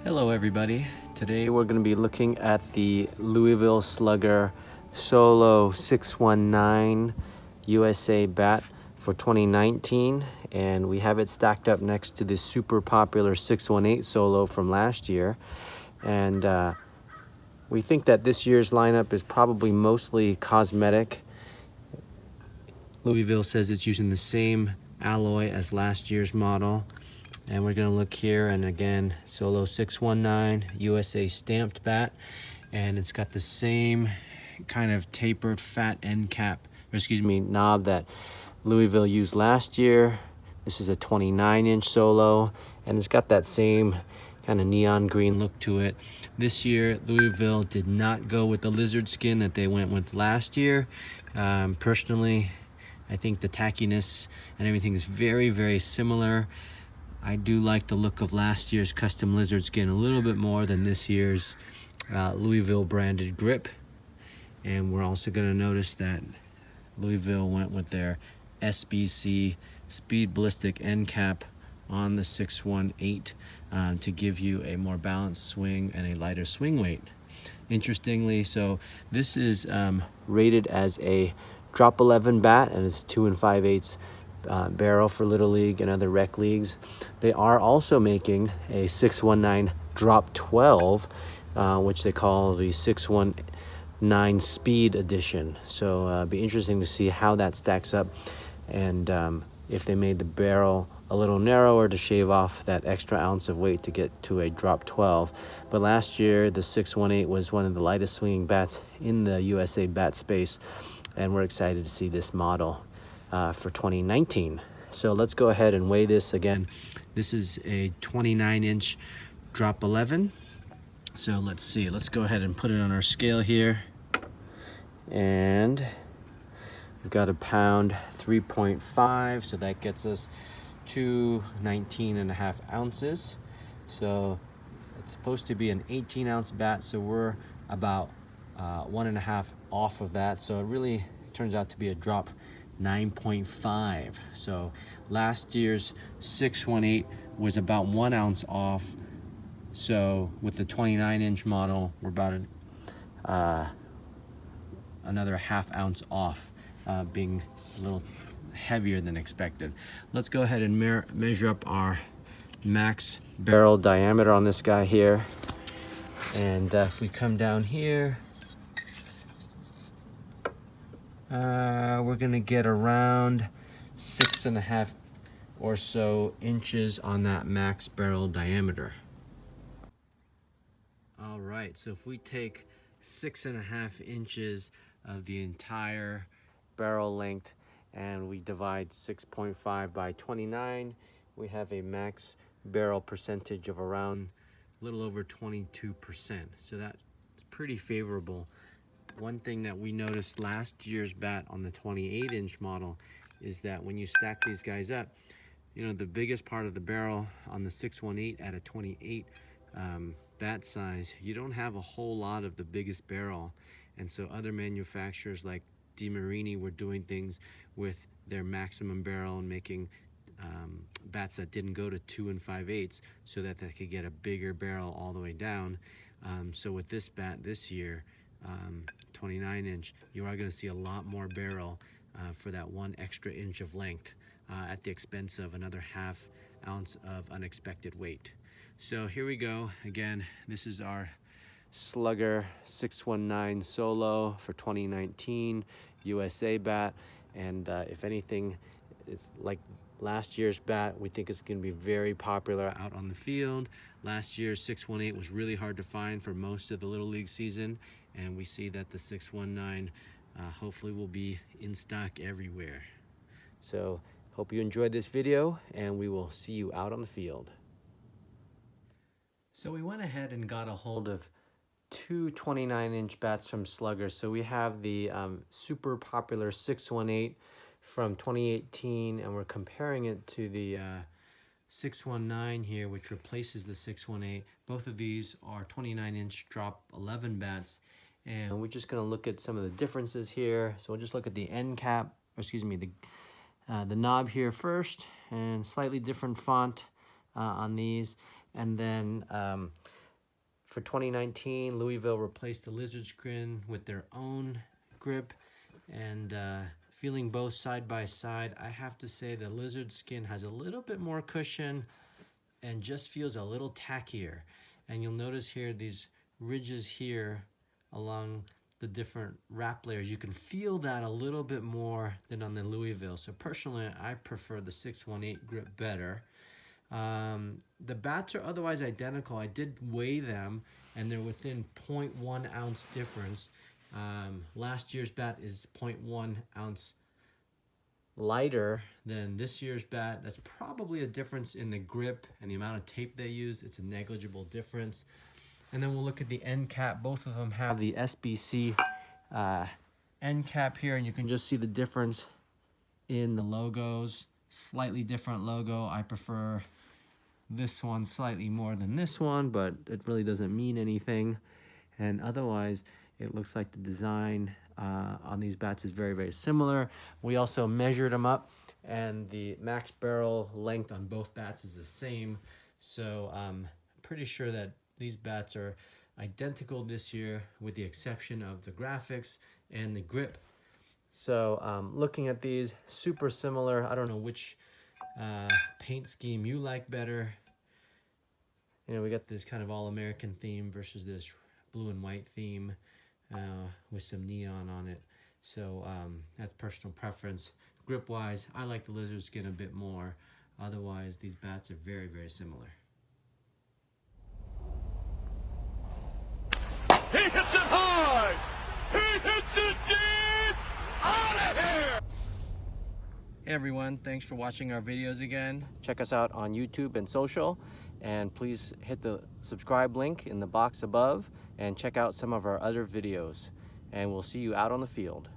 Hello everybody. Today we're going to be looking at the Louisville Slugger Solo 619 USA bat for 2019, and we have it stacked up next to the super popular 618 Solo from last year. And we think that this year's lineup is probably mostly cosmetic. Louisville says it's using the same alloy as last year's model. And we're gonna look here, and again, Solo 619 USA stamped bat, and it's got the same kind of tapered fat end cap, or excuse me, knob that Louisville used last year. This is a 29-inch Solo, and it's got that same kind of neon green look to it. This year, Louisville did not go with the lizard skin that they went with last year. Personally, I think the tackiness and everything is very, very similar. I do like the look of last year's custom lizard skin a little bit more than this year's Louisville branded grip. And we're also going to notice that Louisville went with their SBC Speed Ballistic end cap on the 618 to give you a more balanced swing and a lighter swing weight. Interestingly, so this is rated as a drop 11 bat, and it's 2 5/8 barrel for Little League and other rec leagues. They are also making a 619 drop 12, which they call the 619 Speed Edition. So it'd be interesting to see how that stacks up, and if they made the barrel a little narrower to shave off that extra ounce of weight to get to a drop 12. But last year, the 618 was one of the lightest swinging bats in the USA bat space, and we're excited to see this model for 2019. So let's go ahead and weigh this again. This is a 29-inch drop 11. So let's see, let's go ahead and put it on our scale here. And we've got a pound 3.5, so that gets us to 19.5 ounces. So it's supposed to be an 18-ounce bat, so we're about 1.5 off of that. So it really turns out to be a drop 9.5. So last year's 618 was about 1 ounce off. So with the 29-inch model, we're about another ½ ounce off, being a little heavier than expected. Let's go ahead and measure up our max barrel diameter on this guy here. And if we come down here, we're gonna get around 6.5 or so inches on that max barrel diameter. All right, so if we take 6.5 inches of the entire barrel length and we divide 6.5 by 29, we have a max barrel percentage of around a little over 22%. So that's pretty favorable. One thing that we noticed last year's bat on the 28-inch model is that when you stack these guys up, you know, the biggest part of the barrel on the 618 at a 28 bat size, you don't have a whole lot of the biggest barrel. And so other manufacturers like DeMarini were doing things with their maximum barrel and making bats that didn't go to 2 5/8 so that they could get a bigger barrel all the way down. So with this bat this year, 29-inch, you are going to see a lot more barrel for that 1 extra inch of length at the expense of another ½ ounce of unexpected weight. So here we go. Again, this is our Slugger 619 Solo for 2019 USA bat, and if anything, it's like last year's bat. We think it's going to be very popular out on the field. Last year's 618 was really hard to find for most of the Little League season, and we see that the 619 hopefully will be in stock everywhere. So hope you enjoyed this video, and we will see you out on the field. So we went ahead and got a hold of two 29-inch bats from Slugger. So we have the super popular 618 from 2018, and we're comparing it to the 619 here, which replaces the 618. Both of these are 29-inch drop 11 bats, and we're just going to look at some of the differences here. So we'll just look at the end cap, or excuse me, the knob here first, and slightly different font on these. And then for 2019, Louisville replaced the lizard skin with their own grip. And feeling both side by side, I have to say the lizard skin has a little bit more cushion and just feels a little tackier. And you'll notice here these ridges here along the different wrap layers. You can feel that a little bit more than on the Louisville. So personally, I prefer the 618 grip better. The bats are otherwise identical. I did weigh them and they're within 0.1 ounce difference. Last year's bat is 0.1 ounce lighter than this year's bat. That's probably a difference in the grip and the amount of tape they use. It's a negligible difference. And then we'll look at the end cap. Both of them have the SBC end cap here, and you can just see the difference in the logos. Slightly different logo. I prefer this one slightly more than this one, but it really doesn't mean anything. And otherwise, it looks like the design on these bats is very, very similar. We also measured them up, and the max barrel length on both bats is the same. So I'm pretty sure that these bats are identical this year, with the exception of the graphics and the grip. So looking at these, super similar. I don't know which paint scheme you like better. You know, we got this kind of all-American theme versus this blue and white theme with some neon on it. So that's personal preference. Grip-wise, I like the lizard skin a bit more. Otherwise, these bats are very, very similar. He hits it hard! He hits it deep! Out of here! Hey everyone, thanks for watching our videos again. Check us out on YouTube and social, and please hit the subscribe link in the box above and check out some of our other videos. And we'll see you out on the field.